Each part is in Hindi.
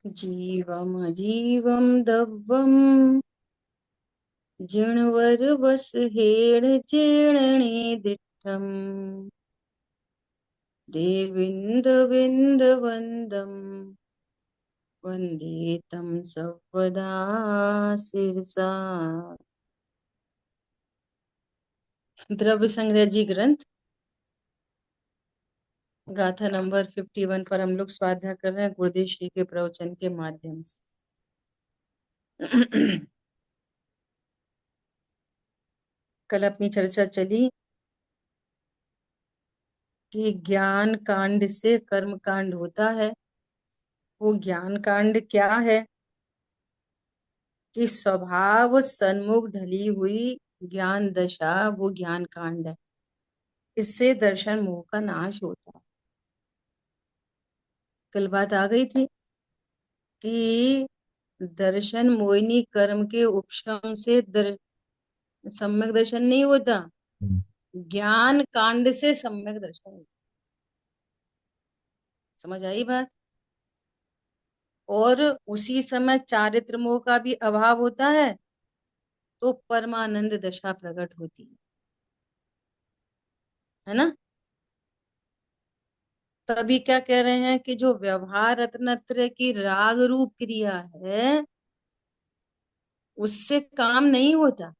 जीवम जीवम दव्वम जिणवर बस हेड जेणणे दिठम देविंद विंद वंदम वंदे तम सर्वदा सिरसा। द्रव्य संग्रह जी ग्रंथ गाथा नंबर 51 पर हम लोग स्वाध्याय कर रहे हैं गुरुदेव श्री के प्रवचन के माध्यम से। कल अपनी चर्चा चली कि ज्ञान कांड से कर्म कांड होता है। वो ज्ञान कांड क्या है कि स्वभाव सन्मुख ढली हुई ज्ञान दशा, वो ज्ञान कांड है। इससे दर्शन मोह का नाश होता है। कल बात आ गई थी कि दर्शन मोहिनी कर्म के उपशम से सम्यक दर्शन नहीं होता, हम्म। ज्ञान कांड से सम्यक दर्शन होता। समझ आई बात। और उसी समय चारित्र मोह का भी अभाव होता है तो परमानंद दशा प्रकट होती है ना। तभी क्या कह रहे हैं कि जो व्यवहार रत्नत्र की राग रूप क्रिया है उससे काम नहीं होता।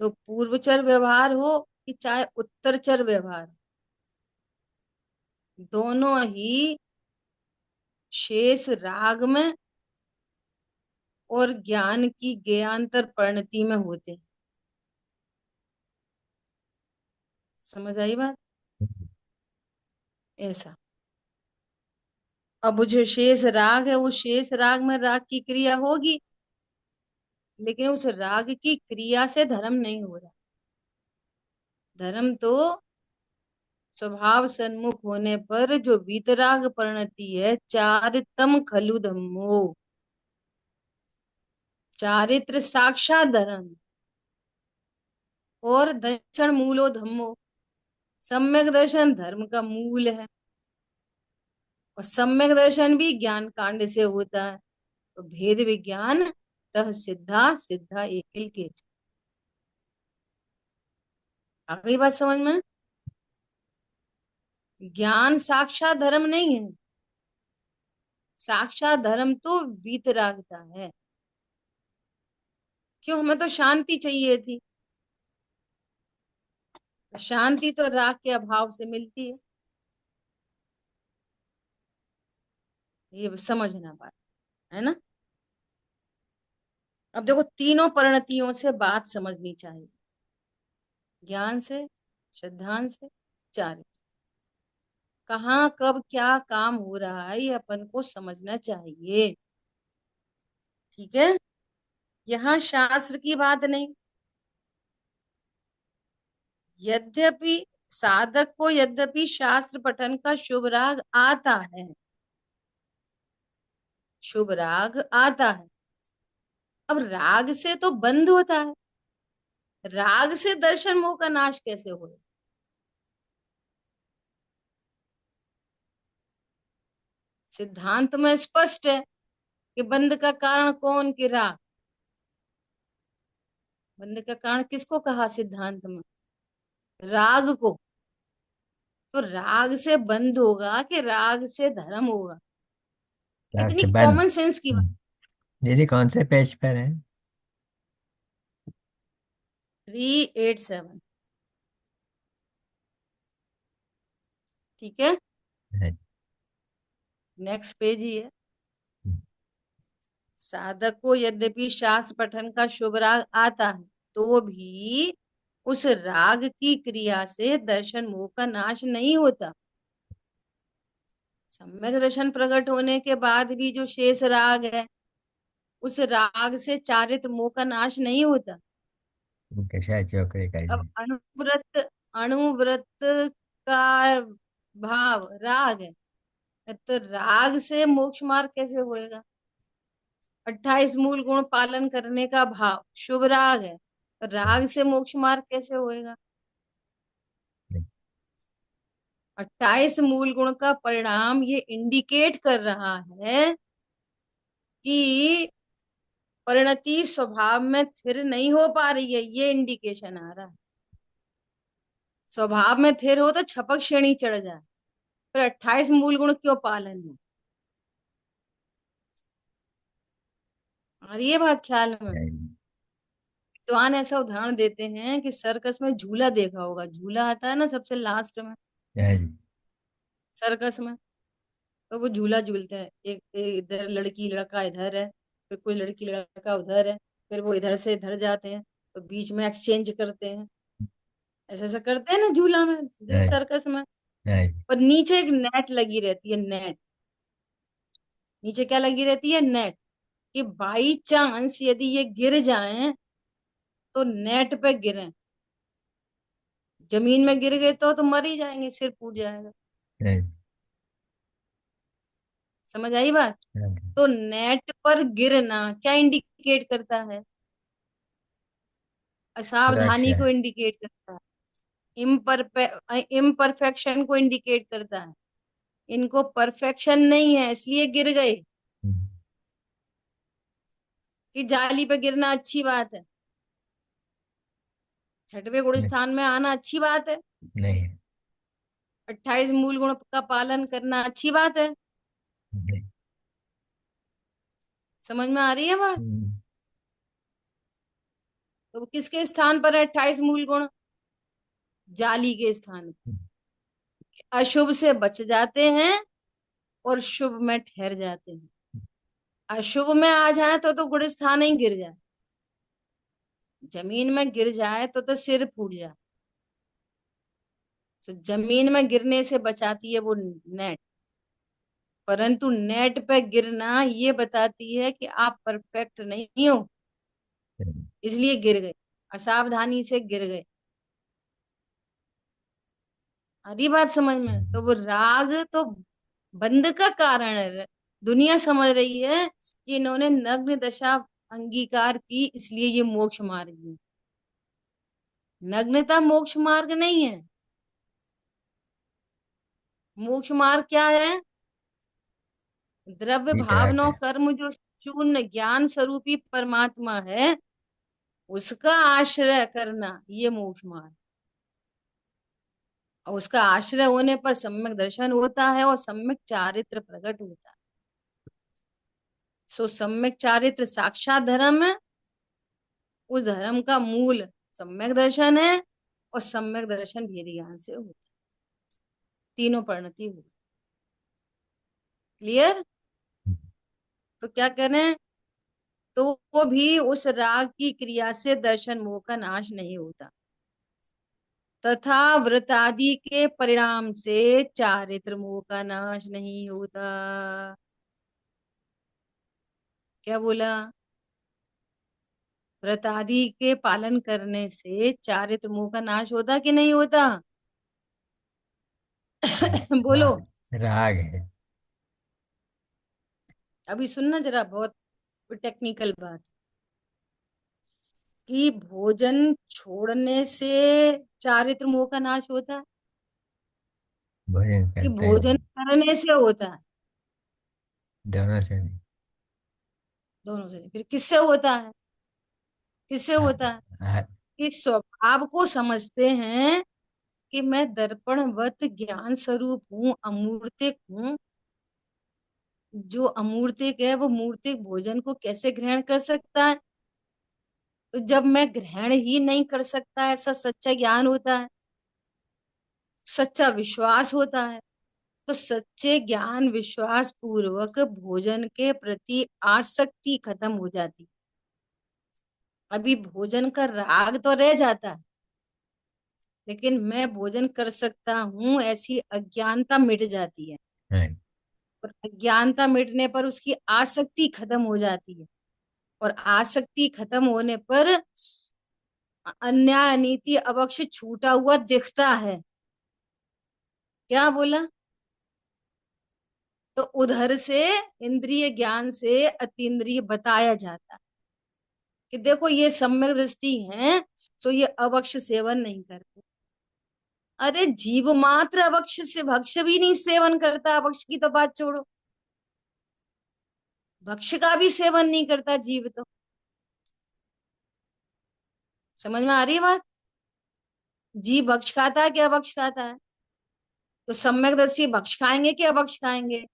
तो पूर्वचर व्यवहार हो कि चाहे उत्तरचर व्यवहार, दोनों ही शेष राग में और ज्ञान की ज्ञानांतर परिणति में होते हैं। समझ आई बात। ऐसा अब जो शेष राग है वो शेष राग में राग की क्रिया होगी, लेकिन उस राग की क्रिया से धर्म नहीं हो रहा। धर्म तो स्वभाव सन्मुख होने पर जो वीतराग परिणति है, चारितम खलु धम्मो, चारित्र साक्षात धर्म और दर्शन मूलो धम्मो, सम्यक दर्शन धर्म का मूल है। और सम्यक दर्शन भी ज्ञान कांड से होता है। तो भेद विज्ञान तह सिद्धा सिद्धा एकिल के। अगली बात समझ में। ज्ञान साक्षात धर्म नहीं है। साक्षात धर्म तो वीतरागता है। क्यों, हमें तो शांति चाहिए थी। शांति तो राग के अभाव से मिलती है, ये समझना बात है ना। अब देखो तीनों परिणतियों से बात समझनी चाहिए, ज्ञान से, श्रद्धांत से, चारित्र। कहाँ कब क्या काम हो रहा है ये अपन को समझना चाहिए। ठीक है। यहाँ शास्त्र की बात नहीं। यद्यपि साधक को यद्यपि शास्त्र पठन का शुभ राग आता है, शुभ राग आता है, अब राग से तो बंद होता है। राग से दर्शन मोह का नाश कैसे हो। सिद्धांत में स्पष्ट है कि बंद का कारण कौन, कि राग। बंद का कारण किसको कहा सिद्धांत में, राग को। तो राग से बंद होगा कि राग से धर्म होगा। राग इतनी से बंद। कॉमन सेंस की बात। दीदी कौन से पेज पर है? 387। ठीक है, है। नेक्स्ट पेज ही है। साधक को यद्यपि शास्त्र पठन का शुभ राग आता है तो भी उस राग की क्रिया से दर्शन मोह का नाश नहीं होता। सम्यक दर्शन प्रकट होने के बाद भी जो शेष राग है उस राग से चारित्र मोह का नाश नहीं होता। कैसा चौकड़े का अब है? अणुव्रत, अणुव्रत का भाव राग है, तो राग से मोक्ष मार्ग कैसे होएगा। 28 मूल गुण पालन करने का भाव शुभ राग है, तो राग से मोक्ष मार्ग कैसे होएगा। 28 मूल गुण का परिणाम ये इंडिकेट कर रहा है कि परिणति स्वभाव में स्थिर नहीं हो पा रही है, ये इंडिकेशन आ रहा है। स्वभाव में स्थिर हो तो छपक श्रेणी चढ़ जाए, फिर 28 मूल गुण क्यों पालन हो। आ रही है बात ख्याल में। जय जी। विद्वान ऐसा उदाहरण देते हैं कि सर्कस में झूला देखा होगा, झूला आता है ना सबसे लास्ट में जय जी। सर्कस में। तो वो झूला झूलते हैं, एक इधर लड़की लड़का इधर है, फिर कोई लड़की लड़का उधर है, फिर वो इधर से इधर जाते हैं, तो बीच में एक्सचेंज करते हैं। ऐसा ऐसा करते हैं ना झूला में, जय सर्कस में। जय जी। और नीचे एक नेट लगी रहती है, नेट। नीचे क्या लगी रहती है? नेट। कि बाई चांस यदि ये गिर जाएं तो नेट पे गिरे, जमीन में गिर गए तो मर ही जाएंगे, सिर फूट जाएगा। जय समझ आई बात। जी। तो नेट पर गिरना क्या इंडिकेट करता है? असावधानी सुरक्षा। को इंडिकेट करता है, इम्परफेक्शन को इंडिकेट करता है। इनको परफेक्शन नहीं है इसलिए गिर गए। हम्म, कि जाली पे गिरना अच्छी बात है, छठवें गुण नहीं। स्थान में आना अच्छी बात है, नहीं। 28 मूल गुण का पालन करना अच्छी बात है। नहीं। समझ में आ रही है बात। हम्म, तो वो किसके स्थान पर है 28 मूल गुण? जाली के स्थान पर। अशुभ से बच जाते हैं और शुभ में ठहर जाते हैं। अशुभ में आ जाए तो गुण स्थान ही गिर जाए, जमीन में गिर जाए तो सिर फूट जाए। तो जमीन में गिरने से बचाती है वो नेट, परंतु नेट पे गिरना ये बताती है कि आप परफेक्ट नहीं हो, इसलिए गिर गए, असावधानी से गिर गए। आधी बात समझ में। तो वो राग तो बंध का कारण है। दुनिया समझ रही है कि इन्होंने नग्न दशा अंगीकार की इसलिए ये मोक्ष मार्ग है। नग्नता मोक्ष मार्ग नहीं है। मोक्ष मार्ग क्या है? द्रव्य वितराग भावना है। कर्म जो शून्य ज्ञान स्वरूपी परमात्मा है, उसका आश्रय करना, ये मोक्ष मार्ग। और उसका आश्रय होने पर सम्यक दर्शन होता है और सम्यक चारित्र प्रकट होता है। सो सम्यक चारित्र साक्षात धर्म है। उस धर्म का मूल सम्यक दर्शन है, और सम्यक दर्शन भेद ज्ञान से होता है। तीनों परिणति होती। क्लियर। तो क्या करें? तो वो भी उस राग की क्रिया से दर्शन मोह का नाश नहीं होता, तथा व्रत आदि के परिणाम से चारित्र मोह का नाश नहीं होता। क्या बोला? व्रत आदि के पालन करने से चारित्र मोह का नाश होता कि नहीं होता? बोलो। राग। राग है। अभी सुनना जरा, बहुत टेक्निकल बात। कि भोजन छोड़ने से चारित्र मोह का नाश होता है भोजन कि करते भोजन हुए। करने से होता है? दोनों से नहीं। दोनों से नहीं। फिर किससे होता है? किससे आ, होता है? आ, कि स्वभाव को समझते हैं कि मैं दर्पणवत ज्ञान स्वरूप हूँ, अमूर्तिक हूँ। जो अमूर्तिक है वो मूर्तिक भोजन को कैसे ग्रहण कर सकता है? तो जब मैं ग्रहण ही नहीं कर सकता, ऐसा सच्चा ज्ञान होता है, सच्चा विश्वास होता है। तो सच्चे ज्ञान विश्वास पूर्वक भोजन के प्रति आसक्ति खत्म हो जाती। अभी भोजन का राग तो रह जाता है, लेकिन मैं भोजन कर सकता हूँ ऐसी अज्ञानता मिट जाती है। नहीं। और अज्ञानता मिटने पर उसकी आसक्ति खत्म हो जाती है। और आसक्ति खत्म होने पर अन्याय अनीति अवक्ष छूटा हुआ दिखता है। क्या बोला? तो उधर से इंद्रिय ज्ञान से अतीन्द्रिय बताया जाता है कि देखो ये सम्यक दृष्टि है, तो ये अवक्ष सेवन नहीं करते। अरे जीव मात्र अभक्ष से भक्ष भी नहीं सेवन करता, अभक्ष की तो बात छोड़ो, भक्ष का भी सेवन नहीं करता जीव तो। समझ में आ रही है बात? जीव भक्ष खाता है कि अभक्ष खाता है? तो सम्यकदर्शी भक्ष खाएंगे कि अभक्ष खाएंगे?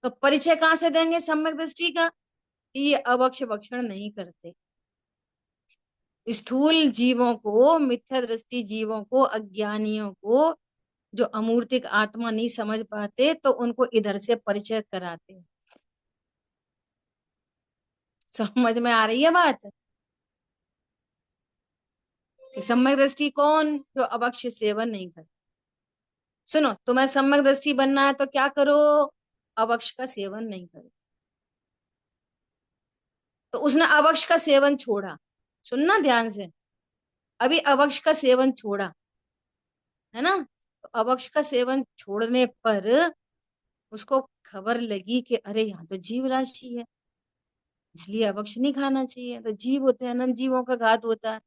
तो परिचय कहाँ से देंगे सम्यकदृष्टि का कि ये अभक्ष भक्षण नहीं करते? स्थूल जीवों को, मिथ्या दृष्टि जीवों को, अज्ञानियों को, जो अमूर्तिक आत्मा नहीं समझ पाते, तो उनको इधर से परिचय कराते हैं। समझ में आ रही है बात? कि सम्यक दृष्टि कौन? जो अभक्ष्य सेवन नहीं करते। सुनो, तुम्हें सम्यक दृष्टि बनना है तो क्या करो? अभक्ष का सेवन नहीं करो। तो उसने अभक्ष का सेवन छोड़ा, सुनना ध्यान से, अभी अभक्ष का सेवन छोड़ा है ना? तो अभक्ष का सेवन छोड़ने पर उसको खबर लगी कि अरे यहाँ तो जीव राशि है, इसलिए अभक्ष नहीं खाना चाहिए। तो जीव होते हैं, अनंत जीवों का घात होता है।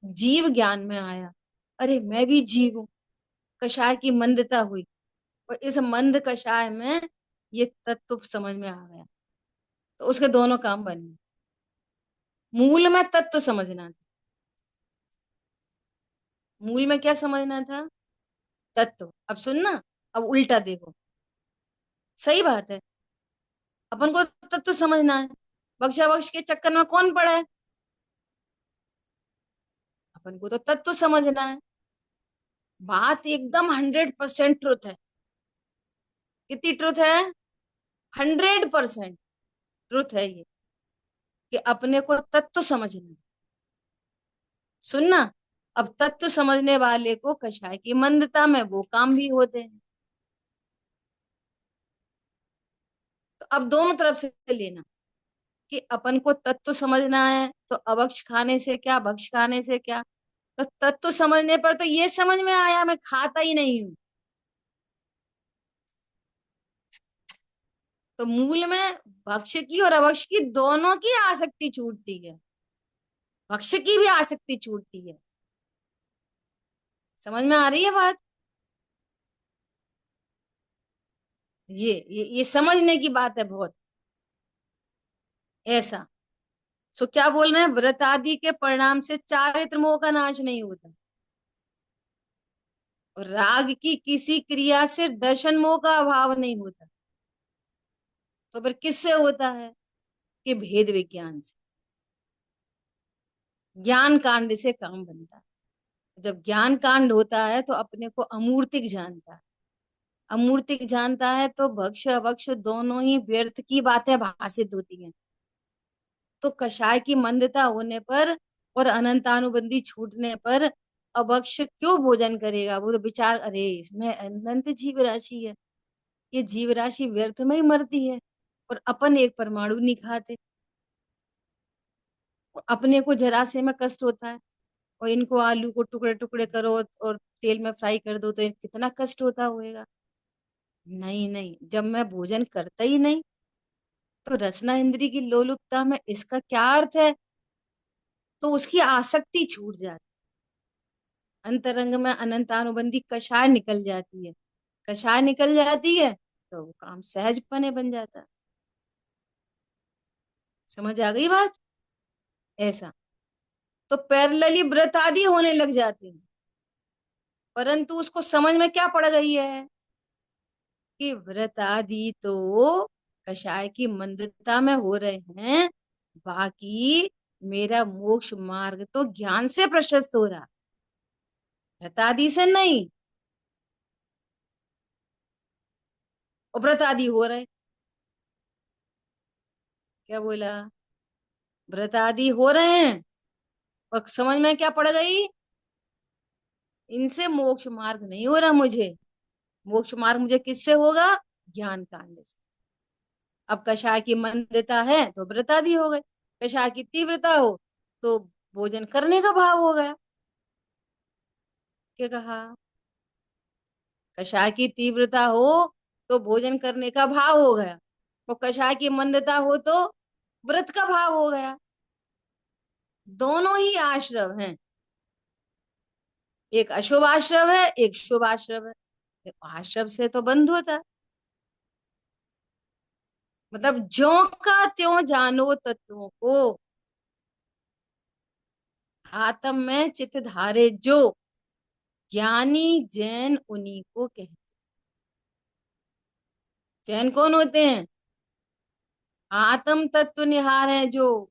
जीव ज्ञान में आया, अरे मैं भी जीव हूँ। कषाय की मंदता हुई, और इस मंद कषाय में ये तत्व समझ में आ गया। तो उसके दोनों काम बने। मूल में तत्व समझना था। मूल में क्या समझना था? तत्व। अब सुनना, अब उल्टा देखो। सही बात है, अपन को तत्व समझना है। बख्शा के चक्कर में कौन पड़ा है? अपन को तो तत्व समझना है। बात एकदम 100% ट्रुथ है। कितनी ट्रुथ है? 100% ट्रुथ है ये, कि अपने को तत्व समझना है। सुनना, अब तत्व समझने वाले को कषाय की मंदता में वो काम भी होते हैं। तो अब दोनों तरफ से लेना, कि अपन को तत्व समझना है तो अभक्ष खाने से क्या, भक्ष खाने से क्या? तो तत्व समझने पर तो ये समझ में आया मैं खाता ही नहीं हूं। तो मूल में भक्ष की और अभक्ष की दोनों की आसक्ति छूटती है, भक्ष की भी आसक्ति छूटती है। समझ में आ रही है बात? ये समझने की बात है बहुत। ऐसा, सो क्या बोल रहे हैं? व्रत आदि के परिणाम से चारित्र मोह का नाश नहीं होता, और राग की किसी क्रिया से दर्शन मोह का अभाव नहीं होता। तो फिर किससे होता है? कि भेद विज्ञान से, ज्ञान कांड से काम बनता है। जब ज्ञान कांड होता है तो अपने को अमूर्तिक जानता है। अमूर्तिक जानता है तो भक्ष अभक्ष दोनों ही व्यर्थ की बातें भाषित होती हैं। तो कषाय की मंदता होने पर और अनंतानुबंधी छूटने पर अभक्ष क्यों भोजन करेगा? वो तो विचार, अरे इसमें अनंत जीव राशि है, ये जीव राशि व्यर्थ में ही मरती है, और अपन एक परमाणु नहीं खाते, और अपने को जरा से में कष्ट होता है, और इनको आलू को टुकड़े टुकड़े करो और तेल में फ्राई कर दो तो कितना कष्ट होता होगा। नहीं नहीं, जब मैं भोजन करता ही नहीं, तो रसना इंद्री की लोलुपता में इसका क्या अर्थ है? तो उसकी आसक्ति छूट जाती, अंतरंग में अनंतानुबंधी कषाय निकल जाती है। कषाय निकल जाती है तो वो काम सहज पने बन जाता है। समझ आ गई बात? ऐसा, तो पैरेलली व्रत आदि होने लग जाते हैं, परंतु उसको समझ में क्या पड़ गई है? कि व्रत आदि तो कषाय की मंदता में हो रहे हैं, बाकी मेरा मोक्ष मार्ग तो ज्ञान से प्रशस्त हो रहा, व्रत आदि से नहीं। और व्रत आदि हो रहे, क्या बोला? व्रत आदि हो रहे हैं, और समझ में क्या पड़ गई? इनसे मोक्ष मार्ग नहीं हो रहा मुझे। मोक्ष मार्ग मुझे किससे होगा? ज्ञान कांड से। अब कषाय की मंदता है तो व्रत आदि हो गए, कषाय की तीव्रता हो तो भोजन करने का भाव हो गया। क्या कहा? कषाय की तीव्रता हो तो भोजन करने का भाव हो गया, और कषाय की मंदता हो तो व्रत का भाव हो गया। दोनों ही आश्रव हैं, एक अशुभ आश्रव है, एक शुभ आश्रव है। देखो, आश्रव से तो बंध होता है। मतलब ज्यों का त्यों जानो तत्वों को, आत्म में चित धारे जो, ज्ञानी जैन उन्हीं को कहते। जैन कौन होते हैं? आत्म तत्व निहार है जो,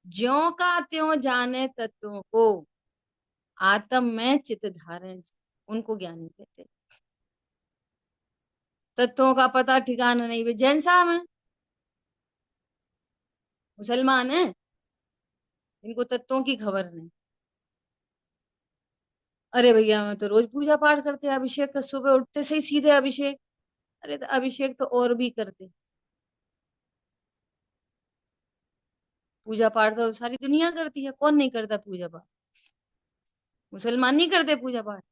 ज्यों का त्यों जाने तत्वों को, आत्म में चित धारण, उनको ज्ञानी कहते हैं। तत्वों का पता ठिकाना नहीं। वे जैन साहब हैं, मुसलमान हैं, इनको तत्वों की खबर नहीं। अरे भैया, मैं तो रोज पूजा पाठ करते हैं, अभिषेक कर, सुबह उठते से ही सीधे अभिषेक। अरे तो अभिषेक तो और भी करते, पूजा पाठ तो सारी दुनिया करती है, कौन नहीं करता पूजा पाठ? मुसलमान नहीं करते पूजा पाठ?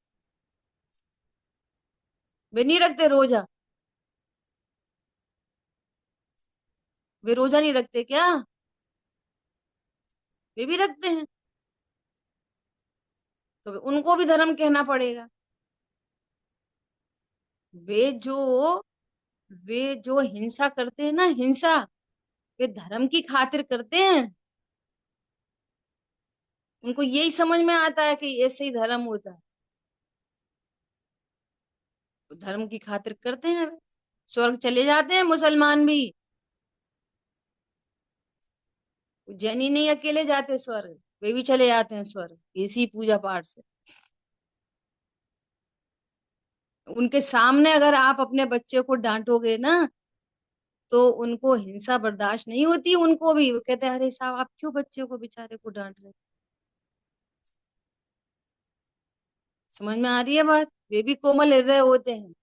वे नहीं रखते रोजा? वे रोजा नहीं रखते क्या? वे भी रखते हैं। तो उनको भी धर्म कहना पड़ेगा। वे जो वे जो हिंसा करते हैं ना, हिंसा, वे धर्म की खातिर करते हैं। उनको यही समझ में आता है कि ऐसे ही धर्म होता है, तो धर्म की खातिर करते हैं वे। स्वर्ग चले जाते हैं मुसलमान भी, जैनी नहीं अकेले जाते स्वर्ग, वे भी चले जाते हैं स्वर्ग इसी पूजा पाठ से। उनके सामने अगर आप अपने बच्चे को डांटोगे ना, तो उनको हिंसा बर्दाश्त नहीं होती। उनको भी वो कहते हैं, अरे साहब आप क्यों बच्चे को बेचारे को डांट रहे? समझ में आ रही है बात? वे भी कोमल हृदय होते हैं,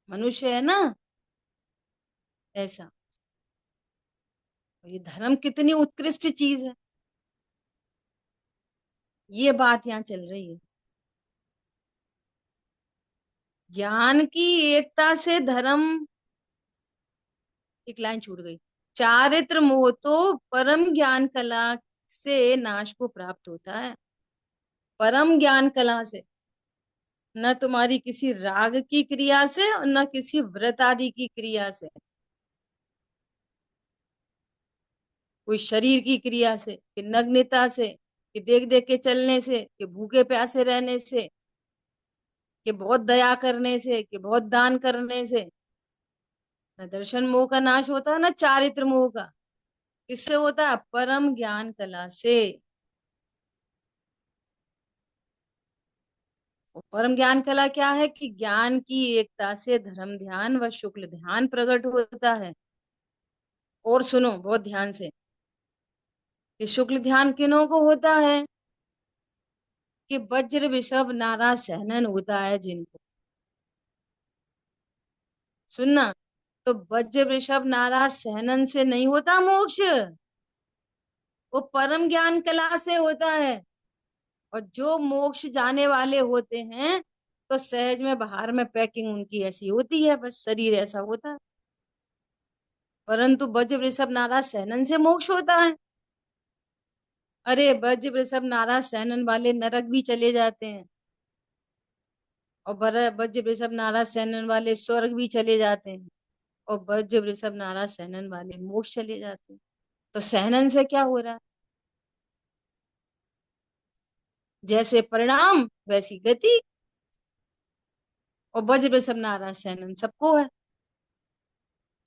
मनुष्य है ना, ऐसा। और ये धर्म कितनी उत्कृष्ट चीज है, ये बात यहाँ चल रही है। ज्ञान की एकता से धर्म, एक लाइन छूट गई, चारित्र मोह तो परम ज्ञान कला से नाश को प्राप्त होता है। परम ज्ञान कला से, न तुम्हारी किसी राग की क्रिया से और न किसी व्रत आदि की क्रिया से, कोई शरीर की क्रिया से, कि नग्नता से, कि देख देख के चलने से, कि भूखे प्यासे रहने से, कि बहुत दया करने से, कि बहुत दान करने से न दर्शन मोह का नाश होता है, न चारित्र मोह का। किससे होता है? परम ज्ञान कला से। और परम ज्ञान कला क्या है? कि ज्ञान की एकता से धर्म ध्यान व शुक्ल ध्यान प्रकट होता है। और सुनो बहुत ध्यान से, कि शुक्ल ध्यान किन्हों को होता है? कि वज्र विषभ नारा सहनन होता है जिनको। सुनना, तो वज्र वृषभ नारा सहनन से नहीं होता मोक्ष, वो परम ज्ञान कला से होता है। और जो मोक्ष जाने वाले होते हैं, तो सहज में बाहर में पैकिंग उनकी ऐसी होती है, बस शरीर ऐसा होता है। परंतु वज्र वृषभ नारा सहनन से मोक्ष होता है। अरे वज्र वृषभ नारा सहनन वाले नरक भी चले जाते हैं, और वज्र वृषभ नारा सहनन वाले स्वर्ग भी चले जाते हैं, और वज्र वृषभ नारा सहनन वाले मोक्ष चले जाते हैं। तो सहनन से क्या हो रहा है? जैसे परिणाम वैसी गति। और वज्र वृषभ नारा सहनन सबको है,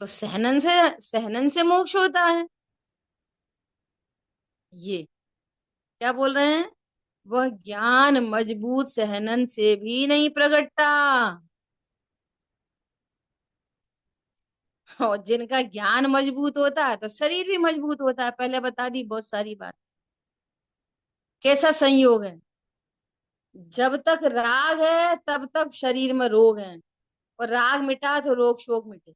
तो सहनन से मोक्ष होता है। ये क्या बोल रहे हैं? वह ज्ञान मजबूत सहनन से भी नहीं प्रगटता। और जिनका ज्ञान मजबूत होता है, तो शरीर भी मजबूत होता है। पहले बता दी बहुत सारी बात। कैसा संयोग है? जब तक राग है तब तक शरीर में रोग है, और राग मिटा तो रोग शोक मिटे।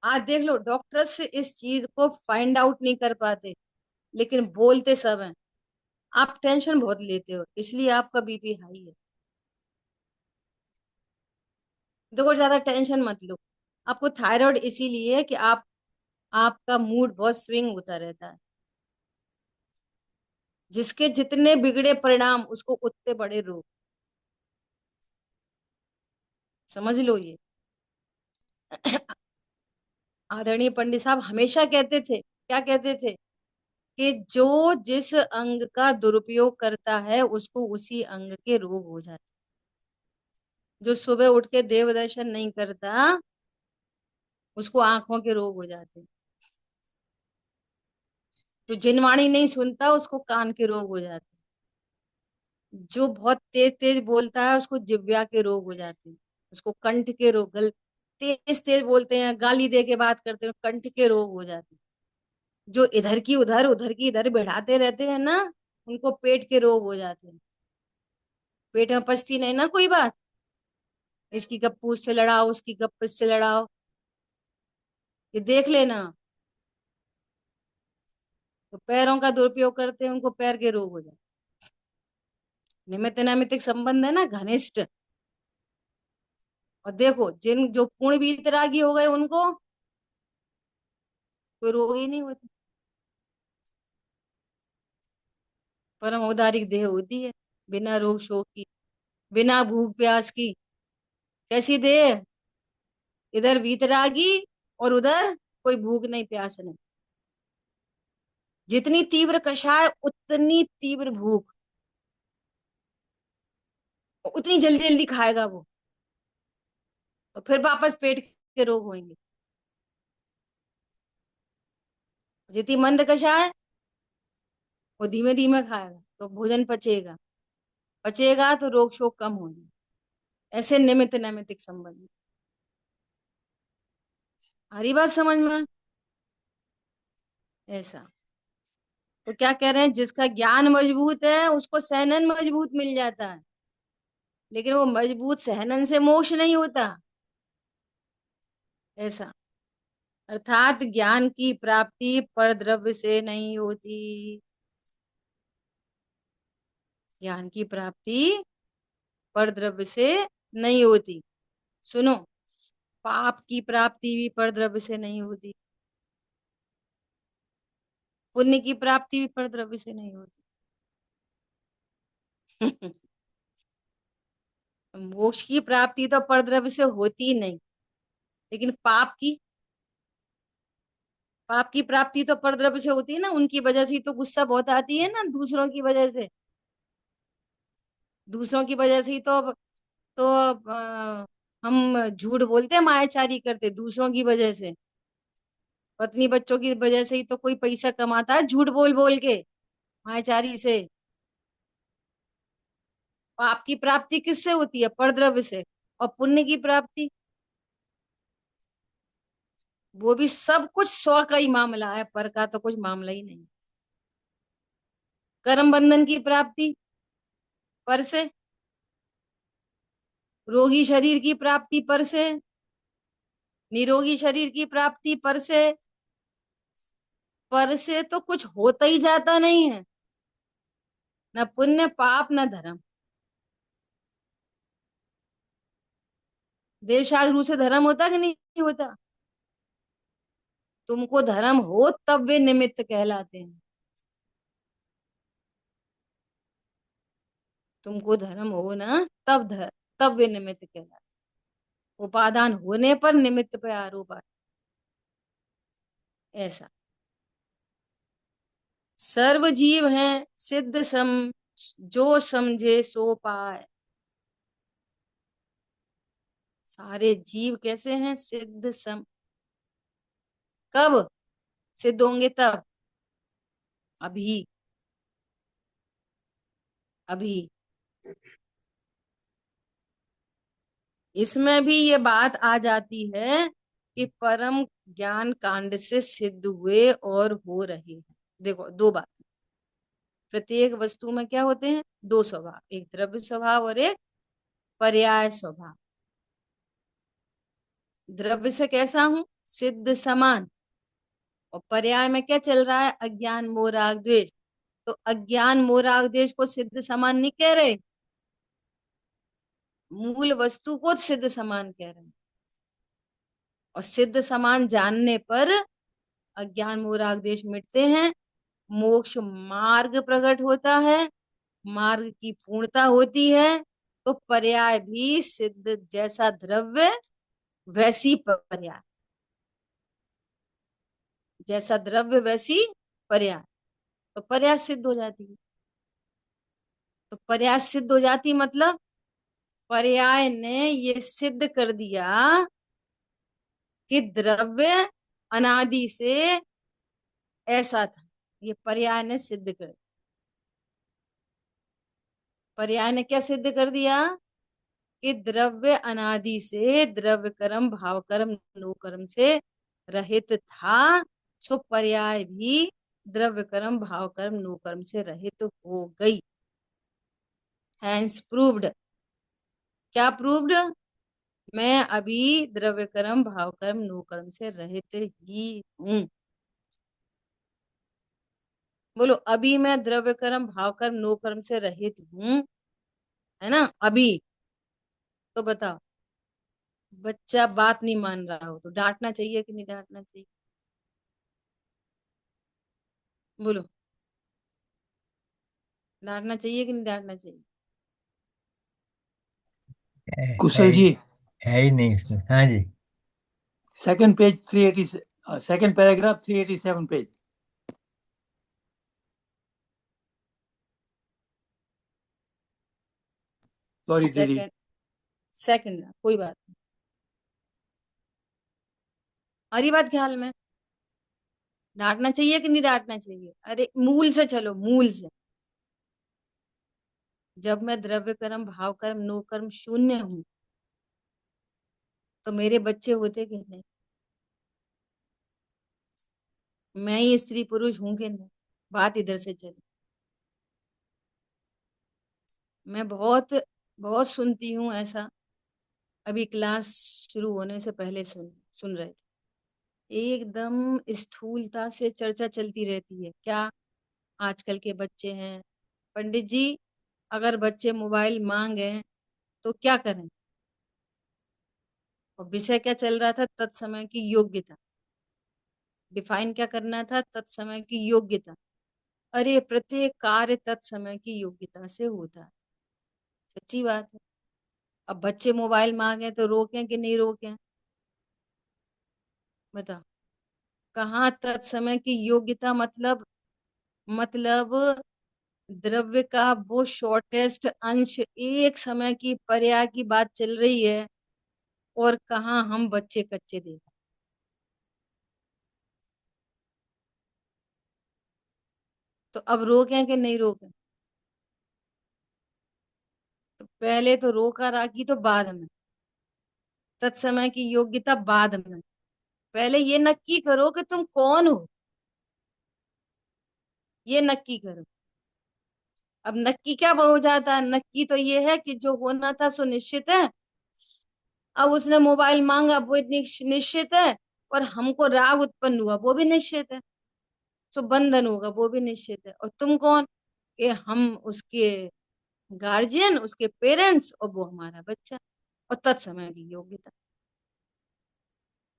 आज देख लो, डॉक्टर्स इस चीज को फाइंड आउट नहीं कर पाते, लेकिन बोलते सब हैं। आप टेंशन बहुत लेते हो, इसलिए आपका बीपी हाई है। देखो, ज्यादा टेंशन मत लो। आपको थायराइड इसीलिए है कि आपका मूड बहुत स्विंग होता रहता है। जिसके जितने बिगड़े परिणाम उसको उतने बड़े रोग। समझ लो ये। आदरणीय पंडित साहब हमेशा कहते थे, क्या कहते थे, कि जो जिस अंग का दुरुपयोग करता है उसको उसी अंग के रोग हो जाते। जो सुबह उठ के देव दर्शन नहीं करता उसको आंखों के रोग हो जाते हैं। जो जिनवाणी नहीं सुनता उसको कान के रोग हो जाते हैं। जो बहुत तेज तेज बोलता है उसको जिह्वा के रोग हो जाते हैं। उसको कंठ के रोग, तेज तेज बोलते हैं, गाली दे के बात करते हैं, कंठ के रोग हो जाते हैं। जो इधर की उधर उधर की इधर बढ़ाते रहते हैं ना, उनको पेट के रोग हो जाते हैं। पेट में पचती नहीं ना कोई बात, इसकी गप्पू से लड़ाओ, उसकी गप्प से लड़ाओ, ये देख लेना। तो पैरों का दुरुपयोग करते हैं उनको पैर के रोग हो जाते हैं। निमित्त नैमित्तिक संबंध है ना, घनिष्ठ। और देखो जिन जो पूर्ण वीतरागी हो गए उनको कोई रोग ही नहीं होता। परम औदारिक देह होती है, बिना रोग शोक की, बिना भूख प्यास की। कैसी देह, इधर वीतरागी और उधर कोई भूख नहीं प्यास नहीं। जितनी तीव्र कषाय उतनी तीव्र भूख, उतनी जल्दी जल्दी खाएगा वो, तो फिर वापस पेट के रोग होंगे। जितनी मंद कषाय वो धीमे धीमे खाएगा तो भोजन पचेगा, पचेगा तो रोग शोक कम होंगे। ऐसे निमित्त नैमित्तिक संबंध। हरी बात समझ में। ऐसा। तो क्या कह रहे हैं, जिसका ज्ञान मजबूत है उसको सहनन मजबूत मिल जाता है, लेकिन वो मजबूत सहनन से मोक्ष नहीं होता। ऐसा। अर्थात ज्ञान की प्राप्ति परद्रव्य से नहीं होती। ज्ञान की प्राप्ति परद्रव्य से नहीं होती। सुनो, पाप की प्राप्ति भी परद्रव्य से नहीं होती, पुण्य की प्राप्ति भी परद्रव्य से नहीं होती। मोक्ष की प्राप्ति तो परद्रव्य से होती नहीं, लेकिन पाप की प्राप्ति तो परद्रव्य से होती है ना। उनकी वजह से ही तो गुस्सा बहुत आती है ना, दूसरों की वजह से। दूसरों की वजह से ही तो हम झूठ बोलते हैं, मायाचारी करते दूसरों की वजह से। पत्नी बच्चों की वजह से ही तो कोई पैसा कमाता है, झूठ बोल बोल के, मायाचारी से। पाप की प्राप्ति किससे होती है, परद्रव्य से। और पुण्य की प्राप्ति, वो भी सब कुछ स्व का ही मामला है, पर का तो कुछ मामला ही नहीं। कर्म बंधन की प्राप्ति पर से, रोगी शरीर की प्राप्ति पर से, निरोगी शरीर की प्राप्ति पर से। पर से तो कुछ होता ही जाता नहीं है, न पुण्य पाप न धर्म। देवशास्त्र से धर्म होता कि नहीं होता। तुमको धर्म हो तब वे निमित्त कहलाते हैं। तुमको धर्म हो ना, तब वे निमित्त कहलाते। उपादान होने पर निमित्त पे आरोप आए। ऐसा। सर्व जीव हैं सिद्ध सम, जो समझे सो पाए। सारे जीव कैसे हैं, सिद्ध सम। कब सिद्ध होंगे, तब, अभी, अभी। इसमें भी ये बात आ जाती है कि परम ज्ञान कांड से सिद्ध हुए और हो रहे हैं। देखो दो बात, प्रत्येक वस्तु में क्या होते हैं, दो स्वभाव, एक द्रव्य स्वभाव और एक पर्याय स्वभाव। द्रव्य से कैसा हूं, सिद्ध समान। और पर्याय में क्या चल रहा है, अज्ञान मोह राग द्वेष। तो अज्ञान मोह राग द्वेष को सिद्ध समान नहीं कह रहे, मूल वस्तु को सिद्ध समान कह रहे हैं। और सिद्ध समान जानने पर अज्ञान मोह राग द्वेष मिटते हैं, मोक्ष मार्ग प्रकट होता है, मार्ग की पूर्णता होती है, तो पर्याय भी सिद्ध। जैसा द्रव्य वैसी पर्याय, जैसा द्रव्य वैसी पर्याय, तो पर्याय सिद्ध हो जाती है। तो पर्याय सिद्ध हो जाती मतलब पर्याय ने ये सिद्ध कर दिया कि द्रव्य अनादि से ऐसा था। ये पर्याय ने सिद्ध कर दिया। पर्याय ने क्या सिद्ध कर दिया कि द्रव्य अनादि से द्रव्य कर्म भाव कर्म नो कर्म से रहित था। सो पर्याय भी द्रव्य कर्म भाव कर्म नो कर्म से रहित हो गई। Hence proved. क्या प्रूव्ड? मैं अभी द्रव्य कर्म भाव कर्म नो कर्म से रहित ही हूं। बोलो, अभी मैं द्रव्य कर्म भाव कर्म नो कर्म से रहित हूं, है ना अभी। तो बताओ, बच्चा बात नहीं मान रहा हो तो डांटना चाहिए कि नहीं डांटना चाहिए? बोलो, डांटना चाहिए कि नहीं डांटना चाहिए? है कुशल ही जी, है ही नहीं इसमें। हाँ जी। Second page 380, second paragraph 387 page. Sorry दीदी। सेकंड, सेकंड कोई बात नहीं। हमारी बात ख्याल में, डांटना चाहिए कि नहीं डांटना चाहिए? अरे मूल से चलो, मूल से। जब मैं द्रव्य कर्म भाव कर्म नो कर्म शून्य हूं, तो मेरे बच्चे होते कि नहीं? मैं ही स्त्री पुरुष हूं कि नहीं? बात इधर से चली। मैं बहुत बहुत सुनती हूँ ऐसा। अभी क्लास शुरू होने से पहले सुन सुन रहे थे, एकदम स्थूलता से चर्चा चलती रहती है। क्या? आजकल के बच्चे हैं पंडित जी, अगर बच्चे मोबाइल मांगे तो क्या करें? और विषय क्या चल रहा था? तत्समय की योग्यता। डिफाइन क्या करना था? तत्समय की योग्यता। अरे प्रत्येक कार्य तत्समय की योग्यता से होता है। सच्ची बात है। अब बच्चे मोबाइल मांगे तो रोकें कि नहीं रोकें? बताओ। कहाँ तत्समय की योग्यता मतलब द्रव्य का वो शॉर्टेस्ट अंश, एक समय की पर्याय की बात चल रही है, और कहाँ हम बच्चे कच्चे देख। तो अब रोकें कि नहीं रोकें? तो पहले तो रोका राखी तो बाद में, तत्समय की योग्यता बाद में। पहले ये नक्की करो कि तुम कौन हो, ये नक्की करो। अब नक्की क्या हो जाता है? नक्की तो ये है कि जो होना था सो निश्चित है। अब उसने मोबाइल मांगा वो निश्चित है, और हमको राग उत्पन्न हुआ वो भी निश्चित है। सो बंधन होगा वो भी निश्चित है। और तुम कौन? कि हम उसके गार्जियन, उसके पेरेंट्स, और वो हमारा बच्चा। और तत्समय की योग्यता।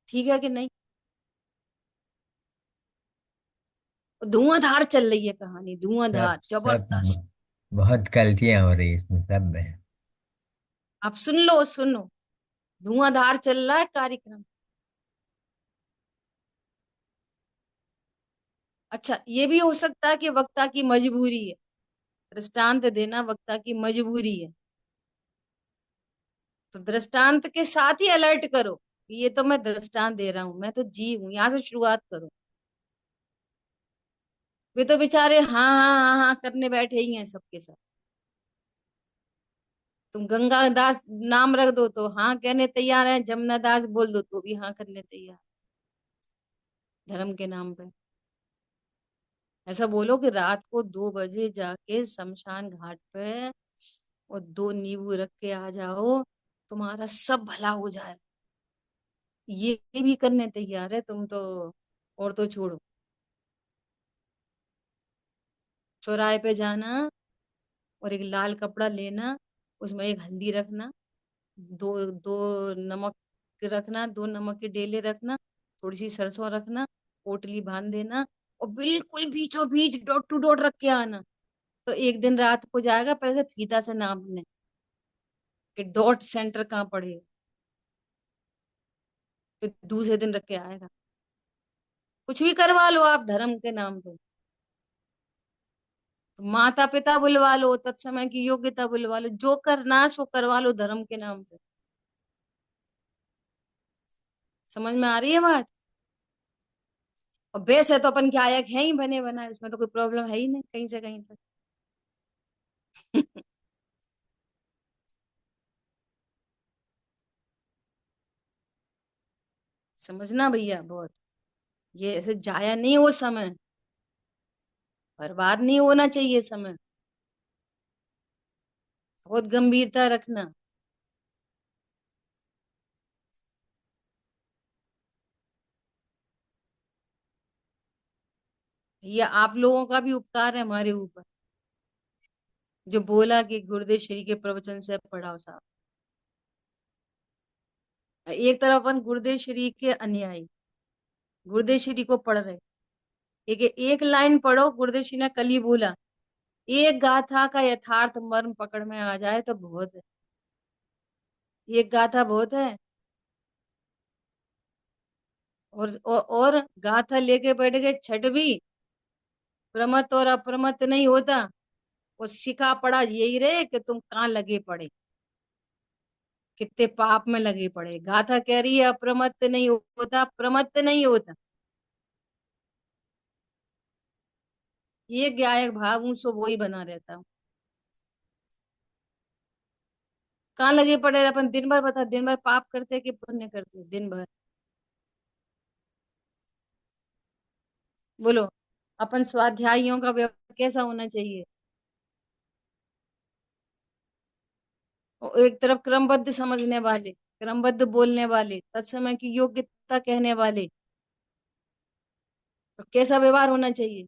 ठीक है कि नहीं? धुआंधार चल रही है कहानी, सब धुआंधार सब जबरदस्त। बहुत गलतियां हो रही है इसमें सब में। आप सुन लो, सुनो। धुआंधार चल रहा है कार्यक्रम। अच्छा, ये भी हो सकता है कि वक्ता की मजबूरी है, दृष्टांत देना वक्ता की मजबूरी है। तो दृष्टांत के साथ ही अलर्ट करो कि ये तो मैं दृष्टांत दे रहा हूं, मैं तो जी हूं, यहां से शुरुआत करो। वे तो बेचारे हाँ हाँ हाँ हाँ करने बैठे ही हैं सबके साथ। तुम गंगा दास नाम रख दो तो हाँ कहने तैयार है, जमुना दास बोल दो तो भी हाँ करने तैयार, धर्म के नाम पे। ऐसा बोलो कि रात को 2 बजे जाके शमशान घाट पे और 2 नींबू रख के आ जाओ, तुम्हारा सब भला हो जाए। ये भी करने तैयार है तुम तो। और तो छोड़ो, चौराहे पे जाना और एक लाल कपड़ा लेना, उसमें एक हल्दी रखना, दो दो नमक रखना, 2 नमक के डेले रखना, थोड़ी सी सरसों रखना, पोटली बांध देना, और बिल्कुल बीचों बीच डॉट टू डॉट रख के आना। तो एक दिन रात को जाएगा पहले से फीता से नापने कि डॉट सेंटर कहाँ पड़े, फिर दूसरे दिन रख के आएगा। कुछ भी करवा लो आप धर्म के नाम पे, माता पिता बुलवा लो, तत्समय की योग्यता बुलवा लो, जो करना सो करवा लो धर्म के नाम पे। समझ में आ रही है बात? और वैसे तो अपन गायक है ही बने बनाए, उसमें तो कोई प्रॉब्लम है ही नहीं कहीं से कहीं तक। समझना भैया, बहुत ये ऐसे जाया नहीं हो समय, बर्बाद नहीं होना चाहिए समय, बहुत गंभीरता रखना। भैया आप लोगों का भी उपकार है हमारे ऊपर, जो बोला कि गुरुदेव श्री के प्रवचन से पढ़ाओ साहब। एक तरफ अपन गुरुदेव श्री के अनुयायी, गुरुदेव श्री को पढ़ रहे, एक एक लाइन पढ़ो, गुरुदेव श्री ने कल ही बोला, एक गाथा का यथार्थ मर्म पकड़ में आ जाए तो बहुत है, एक गाथा बहुत है। और गाथा लेके बैठ गए छठवीं, प्रमत और अप्रमत नहीं होता, वो सिखा पड़ा यही रहे कि तुम कहाँ लगे पड़े, कितने पाप में लगे पड़े। गाथा कह रही है अप्रमत्त नहीं होता, प्रमत्त नहीं होता। ये गायक भाव हूं सो वो ही बना रहता हूँ। कहाँ लगे पड़े अपन दिन भर, बता दिन भर पाप करते कि पुण्य करते दिन भर? बोलो, अपन स्वाध्यायियों का व्यवहार कैसा होना चाहिए? और एक तरफ क्रमबद्ध समझने वाले, क्रमबद्ध बोलने वाले, तत्समय की योग्यता कहने वाले, तो कैसा व्यवहार होना चाहिए?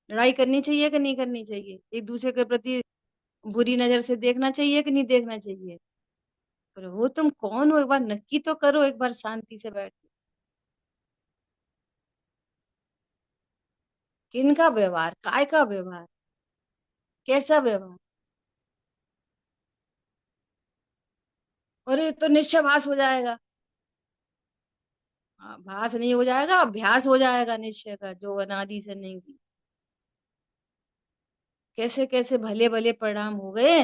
लड़ाई करनी चाहिए कि नहीं करनी चाहिए? एक दूसरे के प्रति बुरी नजर से देखना चाहिए कि नहीं देखना चाहिए? पर वो तुम कौन हो, एक बार नक्की तो करो, एक बार शांति से बैठ के। किनका व्यवहार, काय का व्यवहार, कैसा व्यवहार? अरे तो निश्चय भास हो जाएगा। हाँ, भास नहीं हो जाएगा, अभ्यास हो जाएगा निश्चय का, जो अनादि से नहीं की। कैसे कैसे भले भले परिणाम हो गए।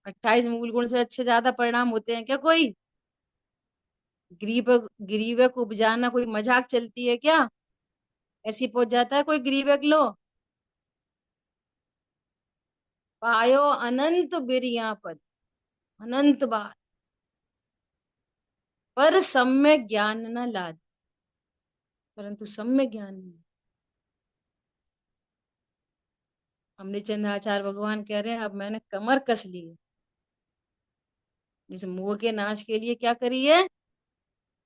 28 मूल गुण से अच्छे ज्यादा परिणाम होते हैं क्या कोई? ग्रीव ग्रीवक उपजाना कोई मजाक चलती है क्या? ऐसी पहुंच जाता है कोई ग्रीवक लो, पायो अनंत बिरिया पद, अनंत बार, पर सम्यक ज्ञान न लाद। परंतु सम्यक ज्ञान नहीं। अमृतचंद्र आचार्य भगवान कह रहे हैं अब मैंने कमर कस ली है। इस मोह के नाश के लिए क्या करी है?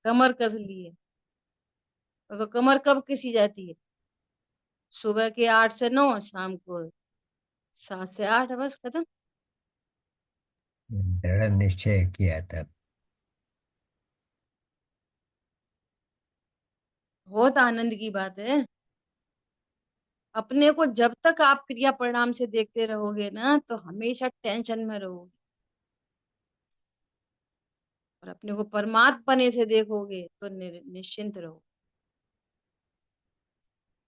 कमर कस ली है। तो कमर कब कसी जाती है? सुबह के 8 से 9, शाम को 7 से 8, बस खत्म। दृढ़ निश्चय किया था। बहुत आनंद की बात है। अपने को जब तक आप क्रिया परिणाम से देखते रहोगे ना तो हमेशा टेंशन में रहोगे, और अपने को परमात्मने से देखोगे तो निश्चिंत रहो।